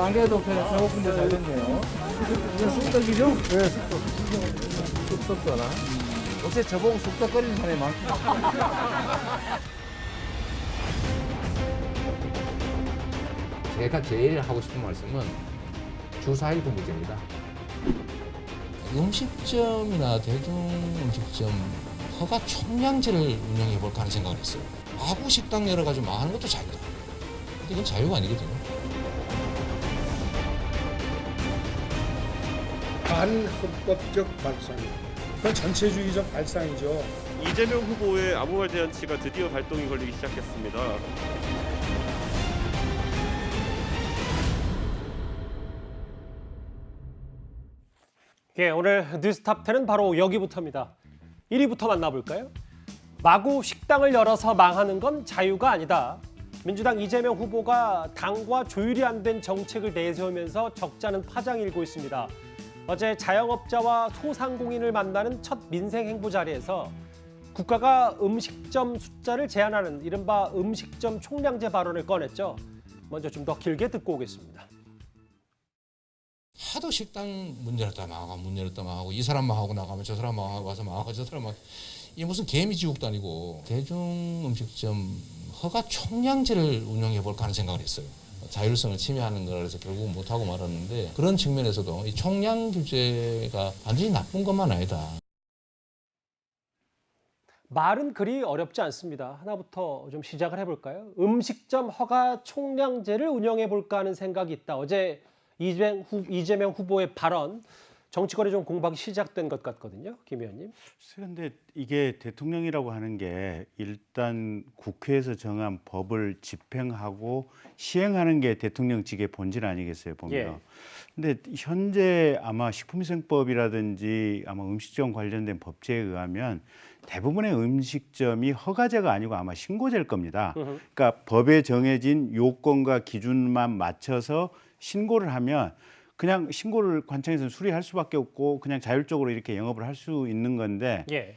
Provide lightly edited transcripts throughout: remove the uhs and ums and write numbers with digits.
안 그래도 배고픈데 잘 됐네요. 이건 쑥떡이죠? 네, 쑥떡. 쑥떡 하나. 요새 저보고 쑥떡거리는 사람이 많다. 제가 제일 하고 싶은 말씀은 주4일 근무제입니다. 음식점이나 대중음식점 허가 총량제를 운영해 볼까 하는 생각을 했어요. 아구 식당 열어가지고 망하는 것도 자유다. 근데 이건 자유가 아니거든요. 반헌법적 발상. 그건 전체주의적 발상이죠. 이재명 후보의 아무 말 대잔치가 드디어 발동이 걸리기 시작했습니다. 예, 오늘 뉴스탑 10은 바로 여기부터입니다. 1위부터 만나볼까요? 마구 식당을 열어서 망하는 건 자유가 아니다. 민주당 이재명 후보가 당과 조율이 안 된 정책을 내세우면서 적잖은 파장이 일고 있습니다. 어제 자영업자와 소상공인을 만나는 첫 민생 행보 자리에서 국가가 음식점 숫자를 제한하는 이른바 음식점 총량제 발언을 꺼냈죠. 먼저 좀 더 길게 듣고 오겠습니다. 하도 식당 문 열었다 망하고 문 열었다 망하고 이 사람 망하고 나가면 저 사람 망하고 와서 망하고 저 사람 망하고 이게 무슨 개미지옥도 아니고 대중음식점 허가 총량제를 운영해 볼까 하는 생각을 했어요. 자율성을 침해하는 거라서 결국 못하고 말았는데 그런 측면에서도 이 총량 규제가 반드시 나쁜 것만 아니다. 말은 그리 어렵지 않습니다. 하나부터 좀 시작을 해볼까요? 음식점 허가 총량제를 운영해 볼까 하는 생각이 있다. 어제 이재명 후보의 발언, 정치권에 좀 공방이 시작된 것 같거든요. 김 의원님. 그런데 이게 대통령이라고 하는 게 일단 국회에서 정한 법을 집행하고 시행하는 게 대통령직의 본질 아니겠어요, 보면. 예. 근데 현재 아마 식품위생법이라든지 아마 음식점 관련된 법제에 의하면 대부분의 음식점이 허가제가 아니고 아마 신고제일 겁니다. 그러니까 법에 정해진 요건과 기준만 맞춰서 신고를 하면 그냥 신고를 관청에서는 수리할 수밖에 없고 그냥 자율적으로 이렇게 영업을 할 수 있는 건데 예.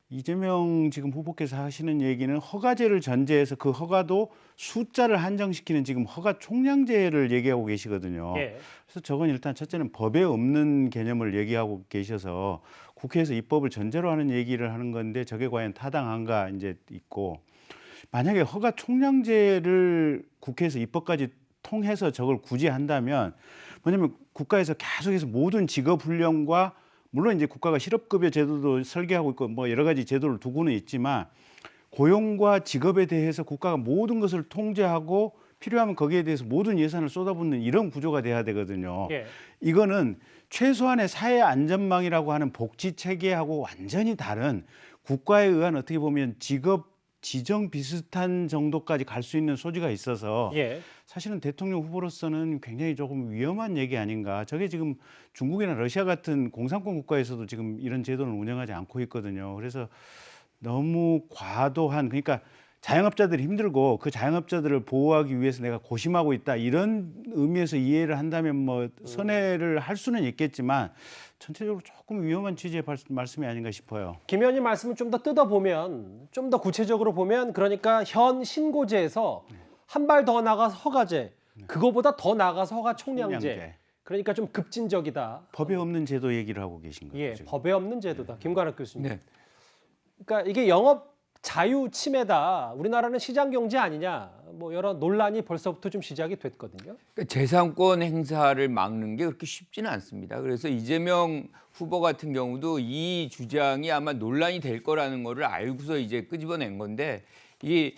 이재명 지금 후보께서 하시는 얘기는 허가제를 전제해서 그 허가도 숫자를 한정시키는 지금 허가 총량제를 얘기하고 계시거든요. 예. 그래서 저건 일단 첫째는 법에 없는 개념을 얘기하고 계셔서 국회에서 입법을 전제로 하는 얘기를 하는 건데 저게 과연 타당한가 이제 있고 만약에 허가 총량제를 국회에서 입법까지 통해서 저걸 굳이 한다면 뭐냐면 국가에서 계속해서 모든 직업 훈련과 물론 이제 국가가 실업급여 제도도 설계하고 있고 뭐 여러 가지 제도를 두고는 있지만 고용과 직업에 대해서 국가가 모든 것을 통제하고 필요하면 거기에 대해서 모든 예산을 쏟아붓는 이런 구조가 돼야 되거든요. 예. 이거는 최소한의 사회 안전망이라고 하는 복지 체계하고 완전히 다른 국가에 의한 어떻게 보면 직업 지정 비슷한 정도까지 갈 수 있는 소지가 있어서 예. 사실은 대통령 후보로서는 굉장히 조금 위험한 얘기 아닌가. 저게 지금 중국이나 러시아 같은 공산권 국가에서도 지금 이런 제도는 운영하지 않고 있거든요. 그래서 너무 과도한 그러니까 자영업자들이 힘들고 그 자영업자들을 보호하기 위해서 내가 고심하고 있다 이런 의미에서 이해를 한다면 뭐 선회를 할 수는 있겠지만 전체적으로 조금 위험한 취지의 말씀이 아닌가 싶어요. 김 의원님 말씀을 좀 더 뜯어보면 좀 더 구체적으로 보면 그러니까 현 신고제에서 한 발 더 나가서 허가제, 그거보다 더 나가서 허가 총량제. 그러니까 좀 급진적이다. 법에 없는 제도 얘기를 하고 계신 거죠. 예, 지금. 법에 없는 제도다. 김관학 교수님. 네. 그러니까 이게 영업 자유 침해다. 우리나라는 시장 경제 아니냐. 뭐 여러 논란이 벌써부터 좀 시작이 됐거든요. 그러니까 재산권 행사를 막는 게 그렇게 쉽지는 않습니다. 그래서 이재명 후보 같은 경우도 이 주장이 아마 논란이 될 거라는 거를 알고서 이제 끄집어낸 건데 이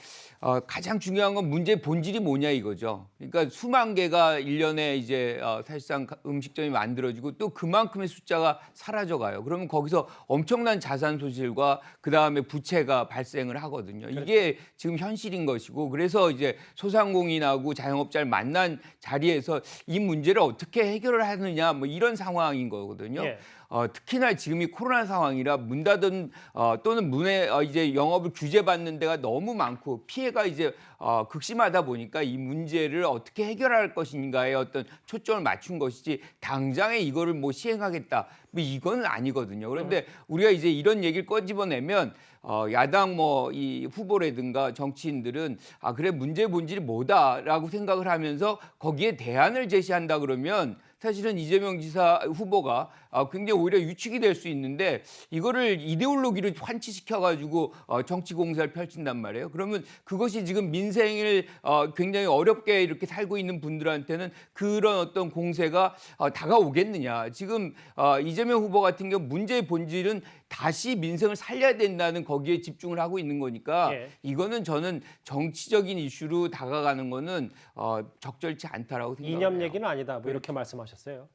가장 중요한 건 문제의 본질이 뭐냐 이거죠. 그러니까 수만 개가 1년에 이제 사실상 음식점이 만들어지고 또 그만큼의 숫자가 사라져가요. 그러면 거기서 엄청난 자산 소실과 그다음에 부채가 발생을 하거든요. 이게 지금 현실인 것이고 그래서 이제 소상공인하고 자영업자를 만난 자리에서 이 문제를 어떻게 해결을 하느냐 뭐 이런 상황인 거거든요. 예. 특히나 지금이 코로나 상황이라 문 닫은 또는 문에 이제 영업을 규제받는 데가 너무 많고 피해가 이제 극심하다 보니까 이 문제를 어떻게 해결할 것인가에 어떤 초점을 맞춘 것이지 당장에 이거를 뭐 시행하겠다 뭐 이건 아니거든요. 그런데 우리가 이제 이런 얘기를 꺼집어내면 야당 뭐 이 후보라든가 정치인들은 아 그래 문제의 본질이 뭐다라고 생각을 하면서 거기에 대안을 제시한다 그러면 사실은 이재명 지사 후보가 굉장히 오히려 위축이 될 수 있는데 이거를 이데올로기로 환치시켜가지고 정치 공세를 펼친단 말이에요. 그러면 그것이 지금 민생을 굉장히 어렵게 이렇게 살고 있는 분들한테는 그런 어떤 공세가 다가오겠느냐. 지금 이재명 후보 같은 경우 문제의 본질은 다시 민생을 살려야 된다는 거기에 집중을 하고 있는 거니까 예. 이거는 저는 정치적인 이슈로 다가가는 거는 적절치 않다라고 생각해요. 이념 얘기는 아니다. 뭐 이렇게 말씀하셨어요.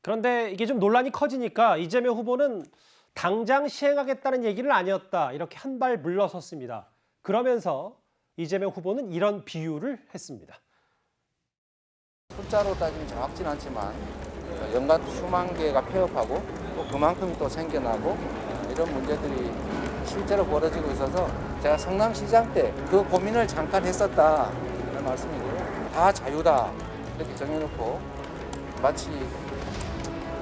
그런데 이게 좀 논란이 커지니까 이재명 후보는 당장 시행하겠다는 얘기는 아니었다. 이렇게 한 발 물러섰습니다. 그러면서 이재명 후보는 이런 비유를 했습니다. 숫자로 따지면 정확진 않지만 연간 수만 개가 폐업하고 또 그만큼이 또 생겨나고 이런 문제들이 실제로 벌어지고 있어서 제가 성남시장 때 그 고민을 잠깐 했었다는 말씀이고요. 다 자유다 이렇게 정해놓고 마치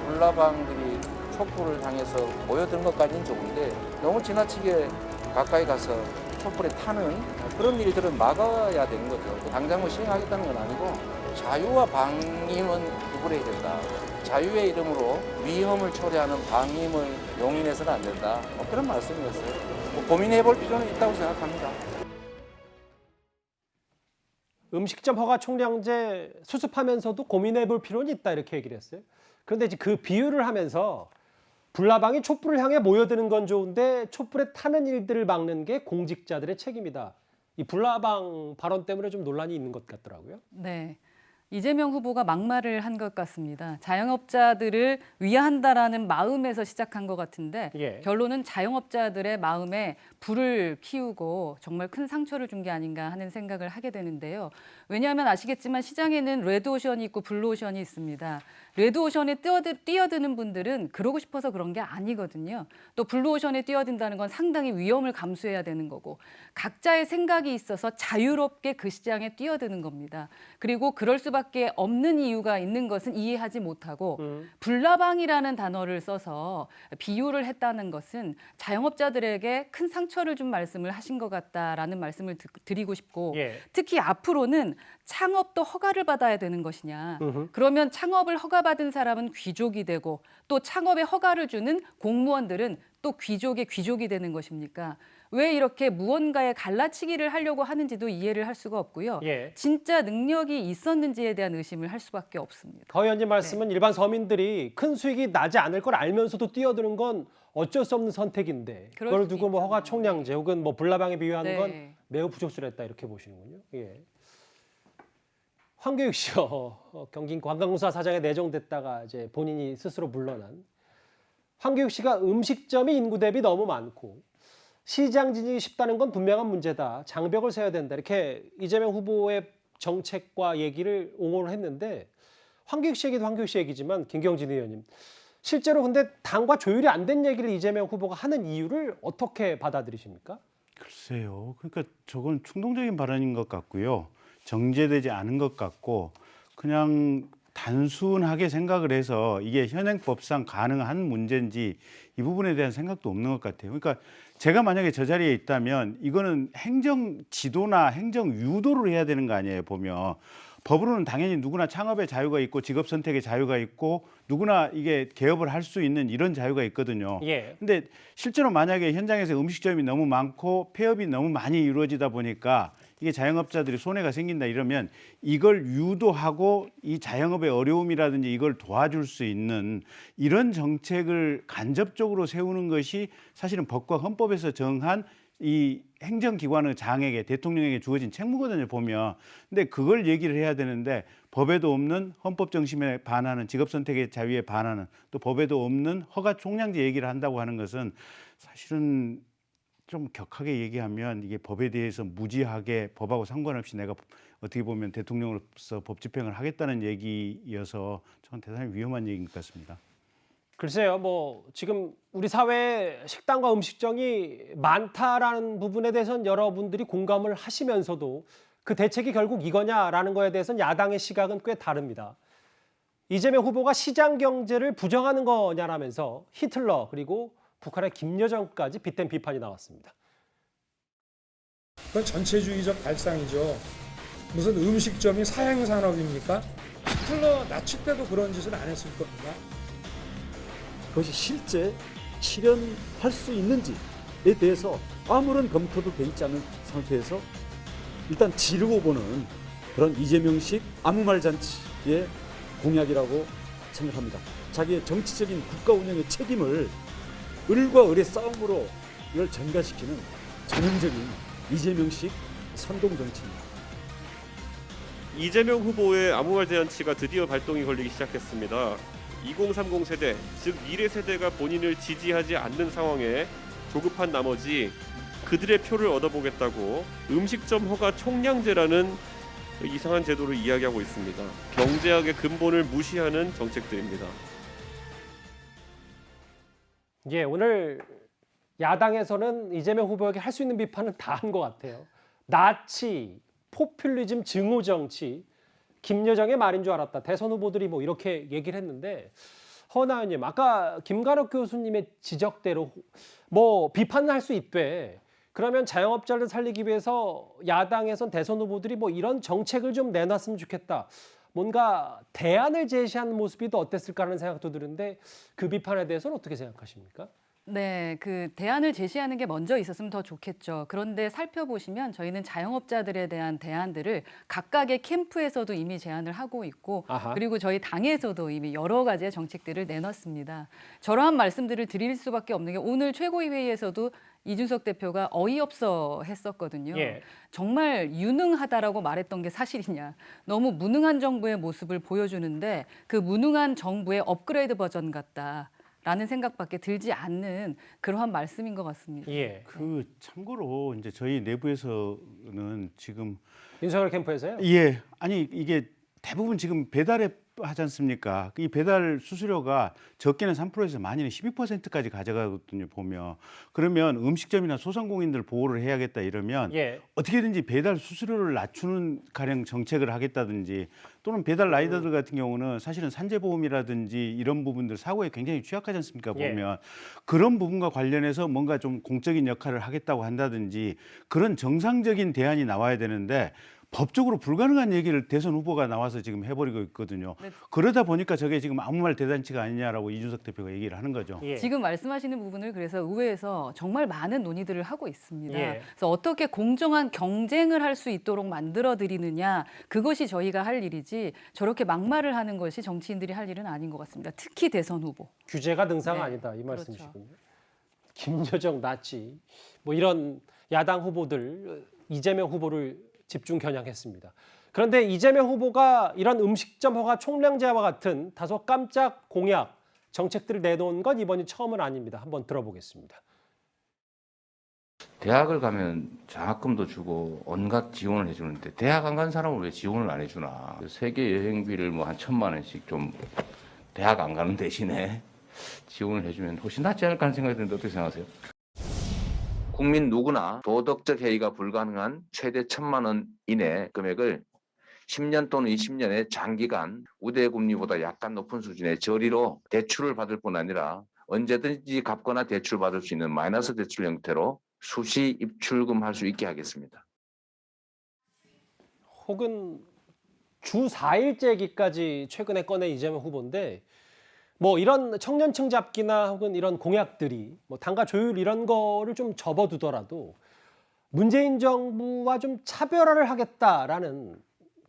불나방들이 촛불을 향해서 모여드는 것까지는 좋은데 너무 지나치게 가까이 가서 촛불에 타는 그런 일들은 막아야 되는 거죠. 당장 뭐 시행하겠다는 건 아니고 자유와 방임은 구분해야 된다. 자유의 이름으로 위험을 초래하는 방임을 용인해서는 안 된다. 뭐 그런 말씀이었어요. 뭐 고민해 볼 필요는 있다고 생각합니다. 음식점 허가 총량제 수습하면서도 고민해 볼 필요는 있다 이렇게 얘기를 했어요. 그런데 이제 그 비유를 하면서 불나방이 촛불을 향해 모여드는 건 좋은데 촛불에 타는 일들을 막는 게 공직자들의 책임이다. 이 불나방 발언 때문에 좀 논란이 있는 것 같더라고요. 네. 이재명 후보가 막말을 한 것 같습니다. 자영업자들을 위한다라는 마음에서 시작한 것 같은데 예. 결론은 자영업자들의 마음에 불을 키우고 정말 큰 상처를 준 게 아닌가 하는 생각을 하게 되는데요. 왜냐하면 아시겠지만 시장에는 레드오션이 있고 블루오션이 있습니다. 레드오션에 뛰어드는 분들은 그러고 싶어서 그런 게 아니거든요. 또 블루오션에 뛰어든다는 건 상당히 위험을 감수해야 되는 거고 각자의 생각이 있어서 자유롭게 그 시장에 뛰어드는 겁니다. 그리고 그럴 수밖에 없는 이유가 있는 것은 이해하지 못하고 불나방이라는 단어를 써서 비유를 했다는 것은 자영업자들에게 큰 상처를 준 말씀을 하신 것 같다라는 말씀을 드리고 싶고 예. 특히 앞으로는 창업도 허가를 받아야 되는 것이냐. 그러면 창업을 허가받은 사람은 귀족이 되고 또 창업에 허가를 주는 공무원들은 또 귀족의 귀족이 되는 것입니까? 왜 이렇게 무언가에 갈라치기를 하려고 하는지도 이해를 할 수가 없고요. 예. 진짜 능력이 있었는지에 대한 의심을 할 수밖에 없습니다. 거 의원님 말씀은 일반 서민들이 큰 수익이 나지 않을 걸 알면서도 뛰어드는 건 어쩔 수 없는 선택인데 그럴 그걸 수도 두고 뭐 있잖아요. 허가 총량제 혹은 뭐 불나방에 비유하는 네. 건 매우 부적절했다 이렇게 보시는군요. 예. 황교익 씨요. 경기 관광공사 사장에 내정됐다가 이제 본인이 스스로 물러난 황교익 씨가 음식점이 인구 대비 너무 많고 시장 지지기 쉽다는 건 분명한 문제다. 장벽을 세워야 된다. 이렇게 이재명 후보의 정책과 얘기를 옹호를 했는데 황교익 씨 얘기도 황교익 씨 얘기지만 김경진 의원님 실제로 근데 당과 조율이 안 된 얘기를 이재명 후보가 하는 이유를 어떻게 받아들이십니까? 글쎄요. 그러니까 저건 충동적인 발언인 것 같고요. 정제되지 않은 것 같고 그냥 단순하게 생각을 해서 이게 현행법상 가능한 문제인지 이 부분에 대한 생각도 없는 것 같아요. 그러니까 제가 만약에 저 자리에 있다면 이거는 행정 지도나 행정 유도를 해야 되는 거 아니에요, 보면. 법으로는 당연히 누구나 창업의 자유가 있고 직업 선택의 자유가 있고 누구나 이게 개업을 할 수 있는 이런 자유가 있거든요. 예. 근데 실제로 만약에 현장에서 음식점이 너무 많고 폐업이 너무 많이 이루어지다 보니까 이게 자영업자들이 손해가 생긴다 이러면 이걸 유도하고 이 자영업의 어려움이라든지 이걸 도와줄 수 있는 이런 정책을 간접적으로 세우는 것이 사실은 법과 헌법에서 정한 이 행정기관의 장에게 대통령에게 주어진 책무거든요, 보면. 근데 그걸 얘기를 해야 되는데 법에도 없는 헌법 정신에 반하는 직업선택의 자유에 반하는 또 법에도 없는 허가 총량제 얘기를 한다고 하는 것은 사실은 좀 격하게 얘기하면 이게 법에 대해서 무지하게 법하고 상관없이 내가 어떻게 보면 대통령으로서 법 집행을 하겠다는 얘기여서 저는 대단히 위험한 얘기인 것 같습니다. 글쎄요, 뭐 지금 우리 사회에 식당과 음식점이 많다라는 부분에 대해서는 여러분들이 공감을 하시면서도 그 대책이 결국 이거냐라는 거에 대해서는 야당의 시각은 꽤 다릅니다. 이재명 후보가 시장 경제를 부정하는 거냐라면서 히틀러 그리고 북한의 김여정까지 빗댄 비판이 나왔습니다. 그건 전체주의적 발상이죠. 무슨 음식점이 사행산업입니까? 히틀러 나치 때도 그런 짓을 안 했을 겁니다. 그것이 실제 실현할 수 있는지에 대해서 아무런 검토도 돼 있지 않은 상태에서 일단 지르고 보는 그런 이재명식 아무 말 잔치의 공약이라고 생각합니다. 자기의 정치적인 국가 운영의 책임을 을과 을의 싸움으로 이걸 전가시키는 전형적인 이재명식 선동 정치입니다. 이재명 후보의 아무 말 대잔치가 드디어 발동이 걸리기 시작했습니다. 2030 세대, 즉 미래 세대가 본인을 지지하지 않는 상황에 조급한 나머지 그들의 표를 얻어보겠다고 음식점 허가 총량제라는 이상한 제도를 이야기하고 있습니다. 경제학의 근본을 무시하는 정책들입니다. 예, 오늘 야당에서는 이재명 후보에게 할 수 있는 비판은 다 한 것 같아요. 나치, 포퓰리즘 증오 정치, 김여정의 말인 줄 알았다. 대선 후보들이 뭐 이렇게 얘기를 했는데 허나연님, 아까 김관옥 교수님의 지적대로 뭐 비판할 수 있대. 그러면 자영업자를 살리기 위해서 야당에선 대선 후보들이 뭐 이런 정책을 좀 내놨으면 좋겠다. 뭔가 대안을 제시하는 모습이 더 어땠을까라는 생각도 드는데 그 비판에 대해서는 어떻게 생각하십니까? 네, 그 대안을 제시하는 게 먼저 있었으면 더 좋겠죠. 그런데 살펴보시면 저희는 자영업자들에 대한 대안들을 각각의 캠프에서도 이미 제안을 하고 있고 아하. 그리고 저희 당에서도 이미 여러 가지의 정책들을 내놨습니다. 저러한 말씀들을 드릴 수밖에 없는 게 오늘 최고위 회의에서도 이준석 대표가 어이없어 했었거든요. 예. 정말 유능하다라고 말했던 게 사실이냐. 너무 무능한 정부의 모습을 보여주는데 그 무능한 정부의 업그레이드 버전 같다. 라는 생각밖에 들지 않는 그러한 말씀인 것 같습니다. 예. 그 참고로 이제 저희 내부에서는 지금 윤석열 캠프에서요? 예, 아니 이게 대부분 지금 배달앱 하지 않습니까? 이 배달 수수료가 적게는 3%에서 많이는 12%까지 가져가거든요. 보면 그러면 음식점이나 소상공인들 보호를 해야겠다 이러면 예. 어떻게든지 배달 수수료를 낮추는 가령 정책을 하겠다든지 또는 배달 라이더들 같은 경우는 사실은 산재보험이라든지 이런 부분들 사고에 굉장히 취약하지 않습니까? 예. 보면 그런 부분과 관련해서 뭔가 좀 공적인 역할을 하겠다고 한다든지 그런 정상적인 대안이 나와야 되는데 법적으로 불가능한 얘기를 대선 후보가 나와서 지금 해버리고 있거든요. 네. 그러다 보니까 저게 지금 아무 말 대잔치가 아니냐라고 이준석 대표가 얘기를 하는 거죠. 예. 지금 말씀하시는 부분을 그래서 의회에서 정말 많은 논의들을 하고 있습니다. 예. 그래서 어떻게 공정한 경쟁을 할 수 있도록 만들어 드리느냐 그것이 저희가 할 일이지 저렇게 막말을 하는 것이 정치인들이 할 일은 아닌 것 같습니다. 특히 대선 후보. 규제가 능사가 네, 아니다 이 그렇죠. 말씀이시군요. 김여정, 나치 뭐 이런 야당 후보들 이재명 후보를 집중 겨냥했습니다. 그런데 이재명 후보가 이런 음식점 허가 총량제와 같은 다소 깜짝 공약 정책들을 내놓은 건 이번이 처음은 아닙니다. 한번 들어보겠습니다. 대학을 가면 장학금도 주고 온갖 지원을 해주는데 대학 안 간 사람은 왜 지원을 안 해주나? 세계 여행비를 뭐 한 1,000만 원씩 좀 대학 안 가는 대신에 지원을 해주면 훨씬 낫지 않을까 하는 생각이 드는데 어떻게 생각하세요? 국민 누구나 도덕적 해이가 불가능한 최대 1,000만 원 이내 금액을 10년 또는 20년의 장기간 우대금리보다 약간 높은 수준의 저리로 대출을 받을 뿐 아니라 언제든지 갚거나 대출받을 수 있는 마이너스 대출 형태로 수시 입출금 할 수 있게 하겠습니다. 혹은 주 4일제기까지 최근에 꺼낸 이재명 후보인데 뭐 이런 청년층 잡기나 혹은 이런 공약들이 뭐 단가 조율 이런 거를 좀 접어두더라도 문재인 정부와 좀 차별화를 하겠다라는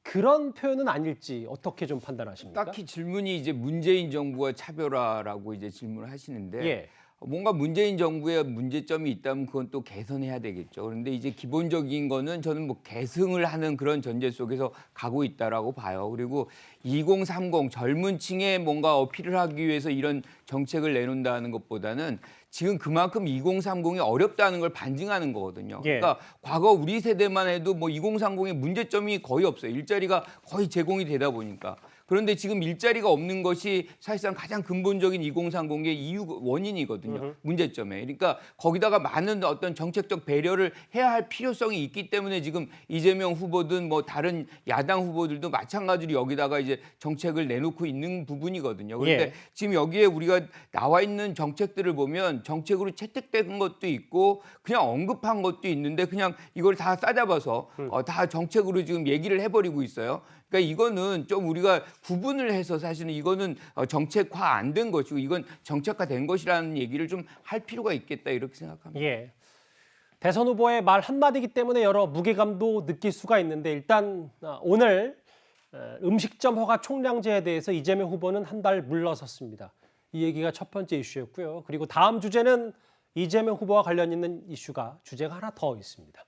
그런 표현은 아닐지 어떻게 좀 판단하십니까? 딱히 질문이 이제 문재인 정부와 차별화라고 이제 질문을 하시는데 예. 뭔가 문재인 정부의 문제점이 있다면 그건 또 개선해야 되겠죠. 그런데 이제 기본적인 거는 저는 뭐 계승을 하는 그런 전제 속에서 가고 있다라고 봐요. 그리고 2030 젊은 층에 뭔가 어필을 하기 위해서 이런 정책을 내놓는다는 것보다는 지금 그만큼 2030이 어렵다는 걸 반증하는 거거든요. 예. 그러니까 과거 우리 세대만 해도 뭐 2030의 문제점이 거의 없어요. 일자리가 거의 제공이 되다 보니까. 그런데 지금 일자리가 없는 것이 사실상 가장 근본적인 2030의 원인이거든요. 문제점에. 그러니까 거기다가 많은 어떤 정책적 배려를 해야 할 필요성이 있기 때문에 지금 이재명 후보든 뭐 다른 야당 후보들도 마찬가지로 여기다가 이제 정책을 내놓고 있는 부분이거든요. 그런데 예. 지금 여기에 우리가 나와 있는 정책들을 보면 정책으로 채택된 것도 있고 그냥 언급한 것도 있는데 그냥 이걸 다 싸잡아서 다 정책으로 지금 얘기를 해버리고 있어요. 그러니까 이거는 좀 우리가 구분을 해서 사실은 이거는 정책화 안 된 것이고 이건 정책화된 것이라는 얘기를 좀 할 필요가 있겠다 이렇게 생각합니다. 예. 대선 후보의 말 한마디이기 때문에 여러 무게감도 느낄 수가 있는데 일단 오늘 음식점 허가 총량제에 대해서 이재명 후보는 한 발 물러섰습니다. 이 얘기가 첫 번째 이슈였고요. 그리고 다음 주제는 이재명 후보와 관련 있는 이슈가 주제가 하나 더 있습니다.